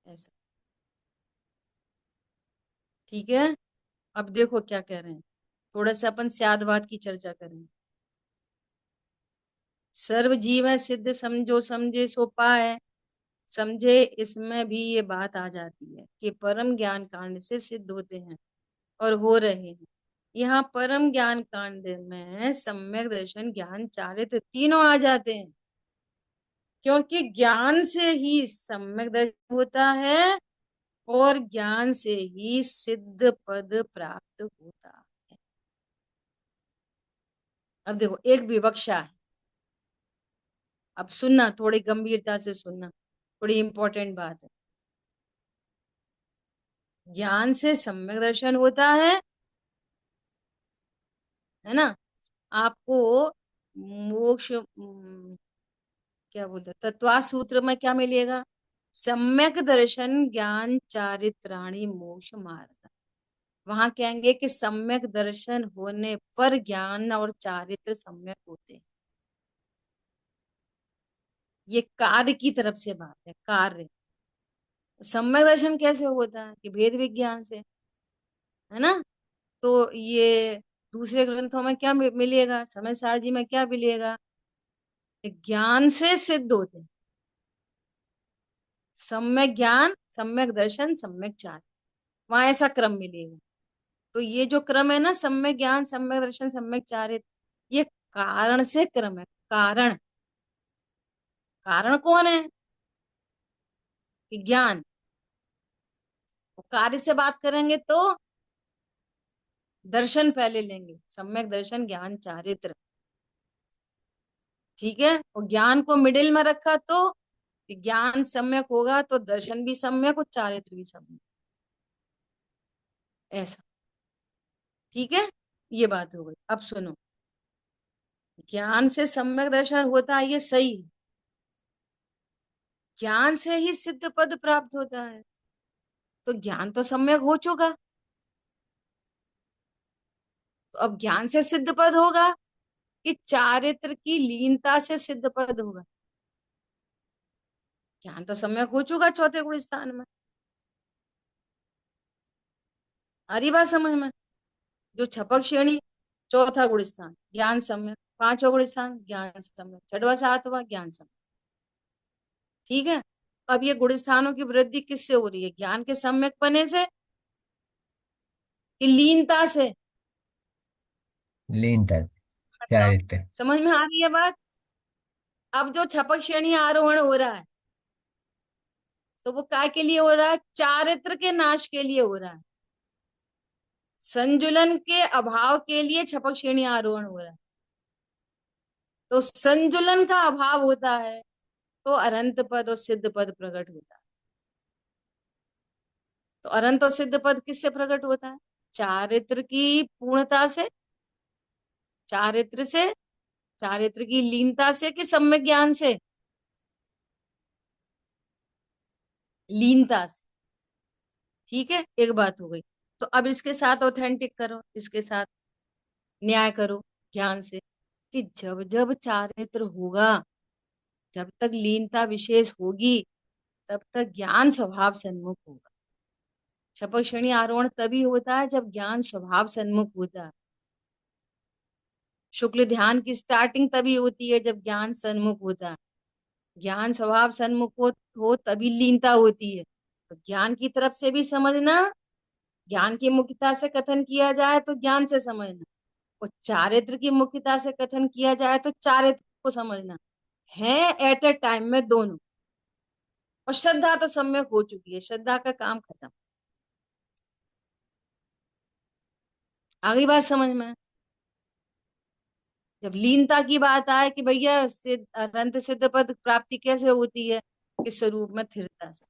ऐसा, ठीक है। अब देखो क्या कह रहे हैं, थोड़ा सा अपन स्यादवाद की चर्चा करें। सर्व जीव है सिद्ध समझो समझे सो पाए, समझे इसमें भी ये बात आ जाती है कि परम ज्ञान कांड से सिद्ध होते हैं और हो रहे हैं। यहाँ परम ज्ञान कांड में सम्यक दर्शन ज्ञान चारित्र तीनों आ जाते हैं, क्योंकि ज्ञान से ही सम्यक दर्शन होता है और ज्ञान से ही सिद्ध पद प्राप्त होता है। अब देखो एक विवक्षा है, अब सुनना, थोड़ी गंभीरता से सुनना, थोड़ी इंपॉर्टेंट बात है। ज्ञान से सम्यक दर्शन होता है ना? आपको मोक्ष, क्या बोलते हैं, तत्वा सूत्र में क्या मिलेगा? सम्यक दर्शन ज्ञान चारित्राणि मोक्ष मार्ग। वहां कहेंगे कि सम्यक दर्शन होने पर ज्ञान और चारित्र सम्यक होते हैं। ये कार्य की तरफ से बात है, कार्य। सम्यक दर्शन कैसे होता है? कि भेद विज्ञान से, है ना। तो ये दूसरे ग्रंथों में क्या मिलेगा? समय सारजी में क्या मिलेगा? ज्ञान से सिद्ध होते हैं। सम्यक ज्ञान, सम्यक दर्शन, सम्यक चार, वहां ऐसा क्रम मिलेगा। तो ये जो क्रम है ना, सम्यक ज्ञान, सम्यक दर्शन, सम्यक चारित्र, ये कारण से क्रम है। कारण, कारण कौन है? कि ज्ञान। कार्य से बात करेंगे तो दर्शन पहले लेंगे, सम्यक दर्शन ज्ञान चारित्र। ठीक है। और ज्ञान को मिडिल में रखा तो ज्ञान सम्यक होगा तो दर्शन भी सम्यक और चारित्र भी सम्यक, ऐसा। ठीक है, ये बात हो गई। अब सुनो, ज्ञान से सम्यक दर्शन होता है, ये सही है। ज्ञान से ही सिद्ध पद प्राप्त होता है, तो ज्ञान तो सम्यक हो चुका। तो अब ज्ञान से सिद्ध पद होगा कि चारित्र की लीनता से सिद्ध पद होगा? ज्ञान तो सम्यक हो चुका चौथे गुण स्थान में। आ रही बात समझ में? जो छपक श्रेणी, चौथा गुण स्थान ज्ञान सम्यक, पांचवा गुण स्थान ज्ञान सम्यक, छठवा सातवा ज्ञान सम्यक। ठीक है। अब ये गुण स्थानों की वृद्धि किससे हो रही है? ज्ञान के सम्यक पने से कि लीनता से? लीनता, चारित्र। समझ में आ रही है बात? अब जो छपक श्रेणी आरोहण हो रहा है, तो वो काय के लिए हो रहा है? चारित्र के नाश के लिए हो रहा है। संजुलन के अभाव के लिए छपक श्रेणी आरोहण हो रहा है। तो संजुलन का अभाव होता है तो अरंत पद और सिद्ध पद प्रकट होता है। तो अरंत और सिद्ध पद किससे प्रकट होता है? चारित्र की पूर्णता से, चारित्र से, चारित्र की लीनता से, कि सम्यक ज्ञान से? लीनता से। ठीक है, एक बात हो गई। तो अब इसके साथ ऑथेंटिक करो, इसके साथ न्याय करो ज्ञान से, कि जब जब चारित्र होगा, जब तक लीनता विशेष होगी, तब तक ज्ञान स्वभाव सन्मुख होगा। छपक श्रेणी आरोहण तभी होता है जब ज्ञान स्वभाव सन्मुख होता है। शुक्ल ध्यान की स्टार्टिंग तभी होती है जब ज्ञान सन्मुख होता है। ज्ञान स्वभाव सन्मुख हो तभी लीनता होती है। तो ज्ञान की तरफ से भी समझना, ज्ञान की मुख्यता से कथन किया जाए तो ज्ञान से समझना, और चारित्र की मुख्यता से कथन किया जाए तो चारित्र को समझना है, एट ए टाइम में दोनों। और श्रद्धा तो सम्यक हो चुकी है, श्रद्धा का काम खत्म। आगे बात समझ में? जब लीनता की बात आए कि भैया सिद्ध अनंत सिद्ध पद प्राप्ति कैसे होती है? कि स्वरूप में स्थिरता से,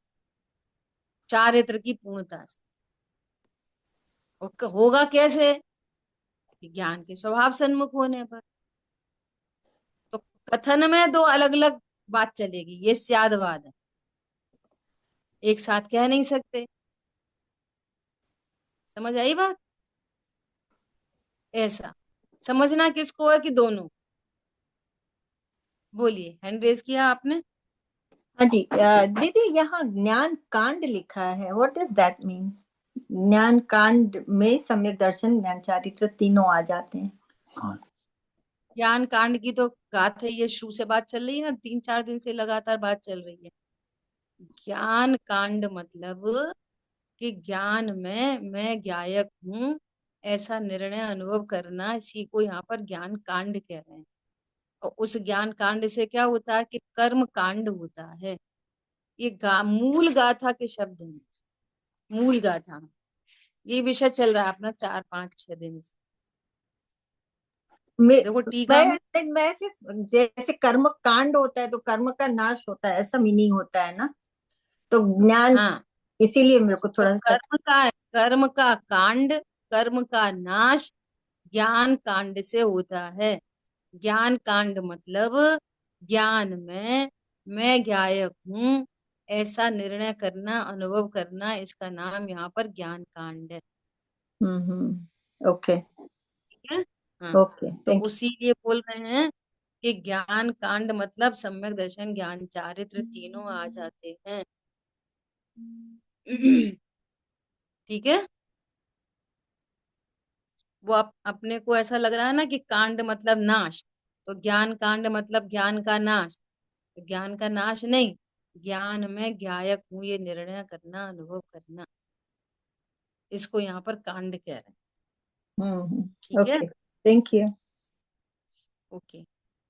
चारित्र की पूर्णता से। और होगा कैसे? कि ज्ञान के स्वभाव सन्मुख होने पर। तो कथन में दो अलग अलग बात चलेगी, ये स्यादवाद है, एक साथ कह नहीं सकते। समझ आई बात? ऐसा समझना किसको है कि दोनों? बोलिए, हैंड रेज किया आपने। हाँ जी। दीदी, यहाँ ज्ञान कांड लिखा है, व्हाट डज दैट मीन? ज्ञान कांड में सम्यक दर्शन, ज्ञान चारित्र तीनों आ जाते हैं। हाँ, ज्ञान कांड की तो बात है, ये शुरू से बात चल रही है ना, 3-4 दिन से लगातार बात चल रही है। ज्ञान कांड मतलब कि ज्ञान में मैं ज्ञायक हूँ, ऐसा निर्णय अनुभव करना, इसी को यहाँ पर ज्ञान कांड कह रहे हैं। और उस ज्ञान कांड से क्या होता है? कि कर्म कांड होता है। ये मूल गाथा के शब्द हैं, मूल गाथा। ये विषय चल रहा है अपना 4-5-6 दिन से। मैं देखो टीका में, मैं से जैसे कर्म कांड होता है तो कर्म का नाश होता है, ऐसा मीनिंग होता है ना? तो ज्ञान, हाँ, इसीलिए मेरे को तो थोड़ा सा। कर्म का कांड, कर्म का नाश ज्ञान कांड से होता है। ज्ञान कांड मतलब ज्ञान में मैं गायक हूँ, ऐसा निर्णय करना, अनुभव करना, इसका नाम यहाँ पर ज्ञान कांड है। ओके ठीक है। हाँ, ओके, तो थैंक उसी लिए बोल रहे हैं कि ज्ञान कांड मतलब सम्यक दर्शन, ज्ञान चारित्र तीनों आ जाते हैं। ठीक है। वो अपने को ऐसा लग रहा है ना कि कांड मतलब नाश, तो ज्ञान कांड मतलब ज्ञान का नाश, तो ज्ञान का नाश नहीं, ज्ञान में ज्ञायक हूँ ये निर्णय करना, अनुभव करना, इसको यहाँ पर कांड कह रहे हैं। यू। ठीक है। Okay, thank you. ओके।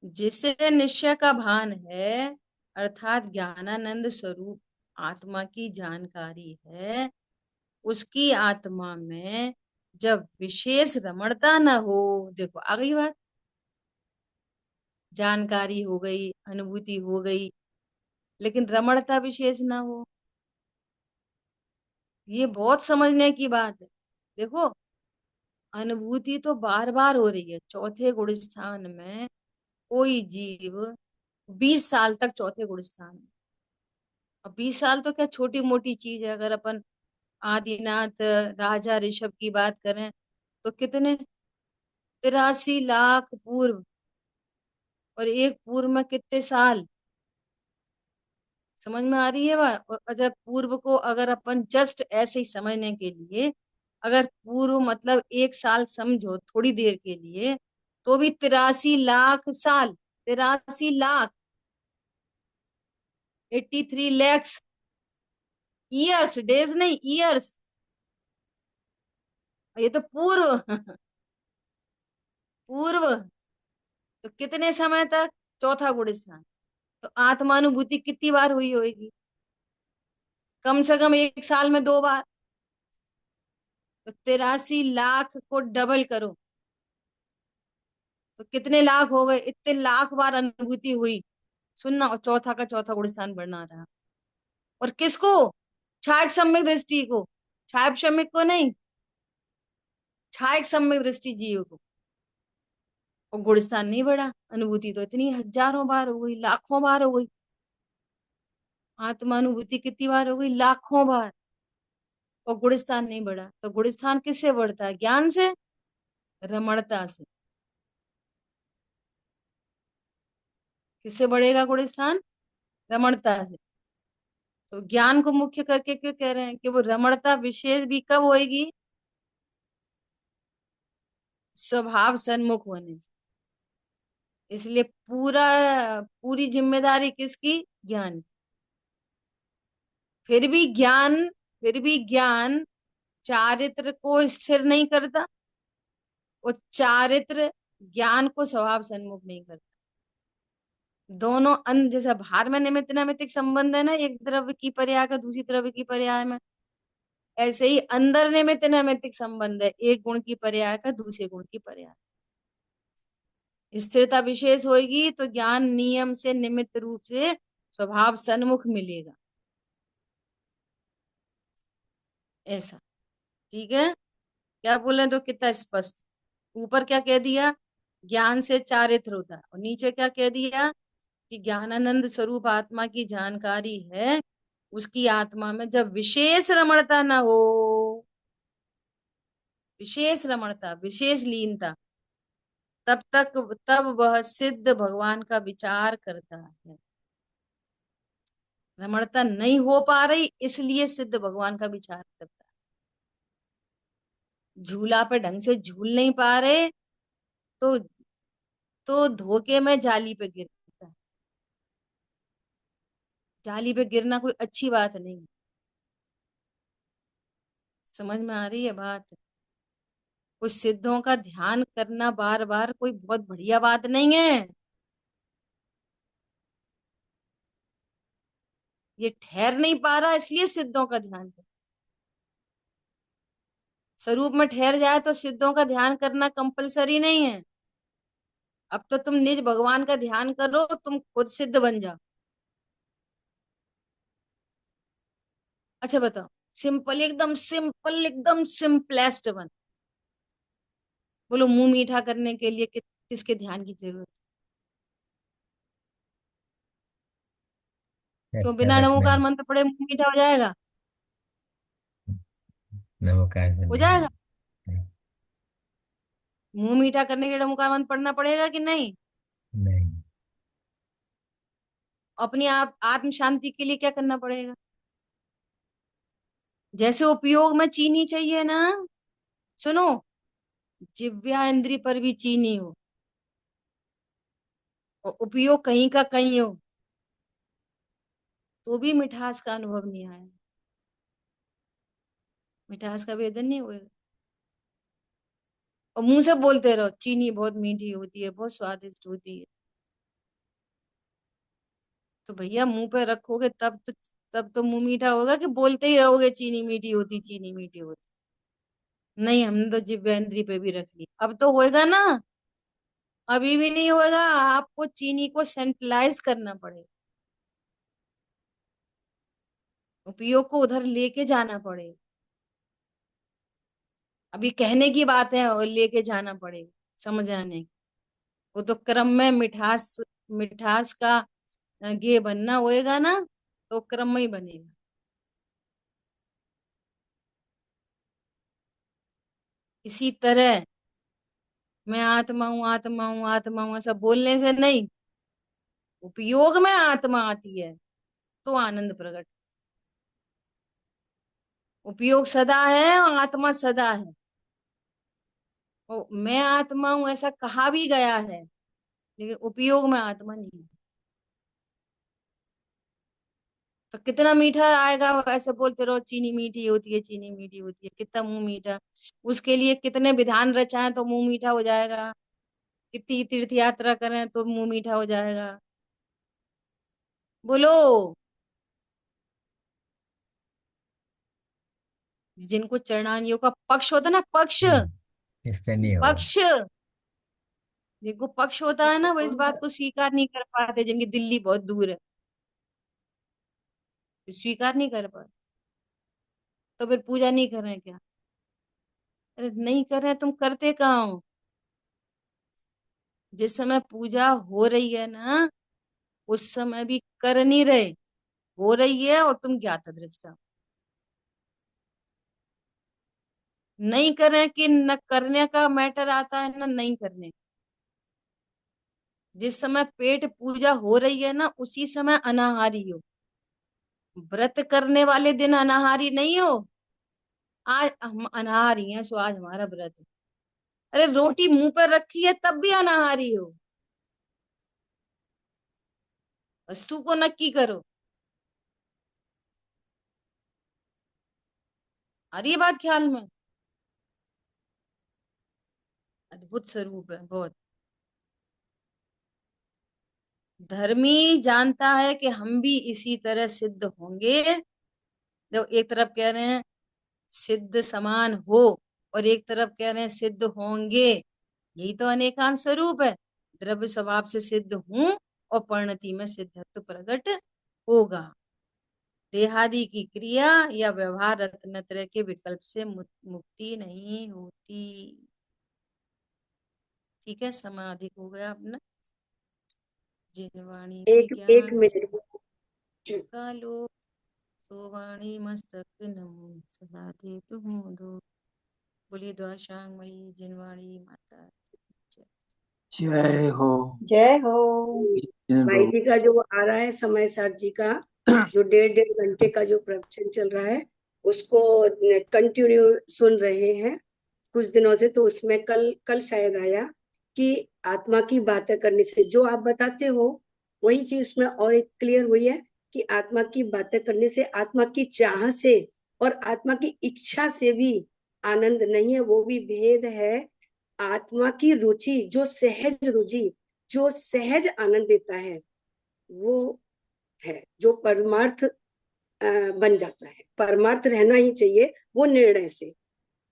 जिसे निश्चय का भान है, अर्थात ज्ञानानंद स्वरूप आत्मा की जानकारी है, उसकी आत्मा में जब विशेष रमणता न हो, देखो आ गई बात, जानकारी हो गई, अनुभूति हो गई, लेकिन रमणता विशेष ना हो, ये बहुत समझने की बात है। देखो, अनुभूति तो बार बार हो रही है। चौथे गुण स्थान में कोई जीव 20 साल तक चौथे गुण स्थान में, अब 20 साल तो क्या छोटी मोटी चीज है। अगर अपन आदिनाथ राजा ऋषभ की बात करें तो कितने, 83 लाख पूर्व, और एक पूर्व में कितने साल, समझ में आ रही है बात। और अगर पूर्व को अगर अपन जस्ट ऐसे ही समझने के लिए, अगर पूर्व मतलब 1 साल समझो थोड़ी देर के लिए, तो भी 83 लाख साल, 83 लाख, 83 lakhs ईयर्स, डेज नहीं ईयर्स, ये तो पूर्व। पूर्व तो कितने समय तक, चौथा गुण स्थान, तो आत्मानुभूति कितनी बार हुई होगी, कम से कम 1 साल में 2 बार, तो 83 लाख को डबल करो तो कितने लाख हो गए, इतने लाख बार अनुभूति हुई। सुनना, और चौथा का चौथा गुण स्थान बढ़ना रहा, और किसको, छायक सम्यक दृष्टि को, छायक सम्यक को नहीं, छायक सम्यक दृष्टि जीव को, और गुण स्थान नहीं बढ़ा, अनुभूति तो इतनी हजारों बार हो गई, लाखों बार हो गई, आत्मानुभूति कितनी बार हो गई, लाखों बार, और गुण स्थान नहीं बढ़ा। तो गुण स्थान किससे बढ़ता है, ज्ञान से, रमणता से। किससे बढ़ेगा गुण स्थान, रमणता से। तो ज्ञान को मुख्य करके क्यों कह रहे हैं कि वो रमणता विशेष भी कब होएगी, स्वभाव सन्मुख होने से। इसलिए पूरी जिम्मेदारी किसकी, ज्ञान की। फिर भी ज्ञान, फिर भी ज्ञान चारित्र को स्थिर नहीं करता, और चारित्र ज्ञान को स्वभाव सन्मुख नहीं करता। दोनों अन जैसा भार में निमित्त नैमित्तिक संबंध है ना, एक द्रव्य की पर्याय का दूसरी द्रव्य की पर्याय में, ऐसे ही अंदर निमित्त नैमित्तिक संबंध है, एक गुण की पर्याय का दूसरे गुण की पर्याय। स्थिरता विशेष होगी तो ज्ञान नियम से निमित्त रूप से स्वभाव सन्मुख मिलेगा, ऐसा। ठीक है। क्या बोले तो कितना स्पष्ट, ऊपर क्या कह दिया, ज्ञान से चारित्र होता है, और नीचे क्या कह दिया कि ज्ञानानंद स्वरूप आत्मा की जानकारी है, उसकी आत्मा में जब विशेष रमणता ना हो, विशेष रमणता, विशेष लीनता, तब वह सिद्ध भगवान का विचार करता है। रमणता नहीं हो पा रही, इसलिए सिद्ध भगवान का विचार करता है। झूला पे ढंग से झूल नहीं पा रहे, तो धोखे में जाली पे गिरता है। जाली पे गिरना कोई अच्छी बात नहीं, समझ में आ रही है बात। कुछ सिद्धों का ध्यान करना बार बार कोई बहुत बढ़िया बात नहीं है। ये ठहर नहीं पा रहा, इसलिए सिद्धों का ध्यान कर, स्वरूप में ठहर जाए तो सिद्धों का ध्यान करना कंपलसरी नहीं है। अब तो तुम निज भगवान का ध्यान करो, तुम खुद सिद्ध बन जाओ। अच्छा बताओ, सिंपल, एकदम सिंपल, एकदम सिंपलेस्ट वन, बोलो मुंह मीठा करने के लिए किसके ध्यान की जरूरत, क्यों अच्छा बिना रखना नमोकार है। मंत्र पढ़े मुंह मीठा हो जाएगा? नमोकार से हो नहीं। जाएगा। मुंह मीठा करने के लिए नमोकार मंत्र पढ़ना पड़ेगा कि नहीं? नहीं। अपनी आप आत्म शांति के लिए क्या करना पड़ेगा? जैसे उपयोग में चीनी चाहिए ना, सुनो, जिह्वा इंद्री पर भी चीनी हो और उपयोग कहीं का कहीं हो, तो भी मिठास का अनुभव नहीं आएगा, मिठास का वेदन नहीं होगा। और मुंह से बोलते रहो चीनी बहुत मीठी होती है, बहुत स्वादिष्ट होती है, तो भैया मुंह पे रखोगे तब तो मुंह मीठा होगा कि बोलते ही रहोगे चीनी मीठी होती, चीनी मीठी होती? नहीं, हमने तो जिह्वेंद्री पे भी रख ली, अब तो होएगा ना? अभी भी नहीं होएगा, आपको चीनी को सेंट्रलाइज करना पड़ेगा, उपयोग को उधर लेके जाना पड़ेगा। अभी कहने की बात है और लेके जाना पड़ेगा, समझ आने की। वो तो क्रम में मिठास, मिठास का गे बनना होएगा ना, तो क्रम में ही बनेगा। इसी तरह मैं आत्मा हूं, आत्मा हूं, आत्मा हूं, ऐसा बोलने से नहीं, उपयोग में आत्मा आती है तो आनंद प्रकट। उपयोग सदा है और आत्मा सदा है। और मैं आत्मा हूं ऐसा कहा भी गया है, लेकिन उपयोग में आत्मा नहीं है। तो कितना मीठा आएगा? ऐसे बोलते रहो चीनी मीठी होती है, चीनी मीठी होती है, कितना मुंह मीठा। उसके लिए कितने विधान रचाएं तो मुंह मीठा हो जाएगा, कितनी तीर्थ यात्रा करें तो मुंह मीठा हो जाएगा। बोलो। जिनको चरणानियों का पक्ष होता है ना, पक्ष, इससे नहीं होगा। पक्ष, जिनको पक्ष होता है ना, वो इस बात को स्वीकार नहीं कर पाते, जिनकी दिल्ली बहुत दूर है, स्वीकार नहीं कर पाते। तो फिर पूजा नहीं कर रहे हैं क्या? अरे नहीं कर रहे हैं, तुम करते कहाँ हो? जिस समय पूजा हो रही है ना, उस समय भी कर नहीं रहे, हो रही है और तुम ज्ञात दृष्टा नहीं कर रहे हैं। कि न करने का मैटर आता है ना नहीं करने। जिस समय पेट पूजा हो रही है ना, उसी समय अनाहारी हो। व्रत करने वाले दिन अनाहारी नहीं हो। आज हम अनाहारी हैं, सो आज हमारा व्रत है। अरे रोटी मुंह पर रखी है तब भी अनाहारी हो। वस्तु को नक्की करो। आ रही है बात ख्याल में? अद्भुत स्वरूप है बहुत। धर्मी जानता है कि हम भी इसी तरह सिद्ध होंगे। जो एक तरफ कह रहे हैं सिद्ध समान हो, और एक तरफ कह रहे हैं सिद्ध होंगे। यही तो अनेकांश स्वरूप है। द्रव्य स्वभाव से सिद्ध हूं और परिणति में सिद्धत्व प्रकट होगा। देहादि की क्रिया या व्यवहार रत्नत्रय के विकल्प से मुक्ति नहीं होती। ठीक है, समय अधिक हो गया अपना। जिनवाणी की एक ज्ञान मिनट। कालो सोवाणी मस्तक नमो सदा देतु दो। बोलिए द्वाशांगमयी जिनवाणी माता की जय। जय हो। जय हो। भाई जी का जो आ रहा है समय साथ जी का जो 1.5 घंटे का जो प्रवचन चल रहा है, उसको कंटिन्यू सुन रहे हैं कुछ दिनों से। तो उसमें कल कल शायद आया कि आत्मा की बातें करने से जो आप बताते हो वही चीज उसमें और एक क्लियर हुई है कि आत्मा की बातें करने से, आत्मा की चाह से और आत्मा की इच्छा से भी आनंद नहीं है, वो भी भेद है। आत्मा की रुचि, जो सहज रुचि, जो सहज आनंद देता है, वो है जो परमार्थ बन जाता है। परमार्थ रहना ही चाहिए वो निर्णय से।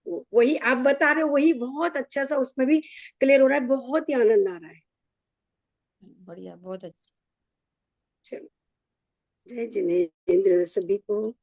वही आप बता रहे हो, वही बहुत अच्छा सा उसमें भी क्लियर हो रहा है, बहुत ही आनंद आ रहा है। बढ़िया, बहुत अच्छा। चलो, जय जिनेन्द्र सभी को।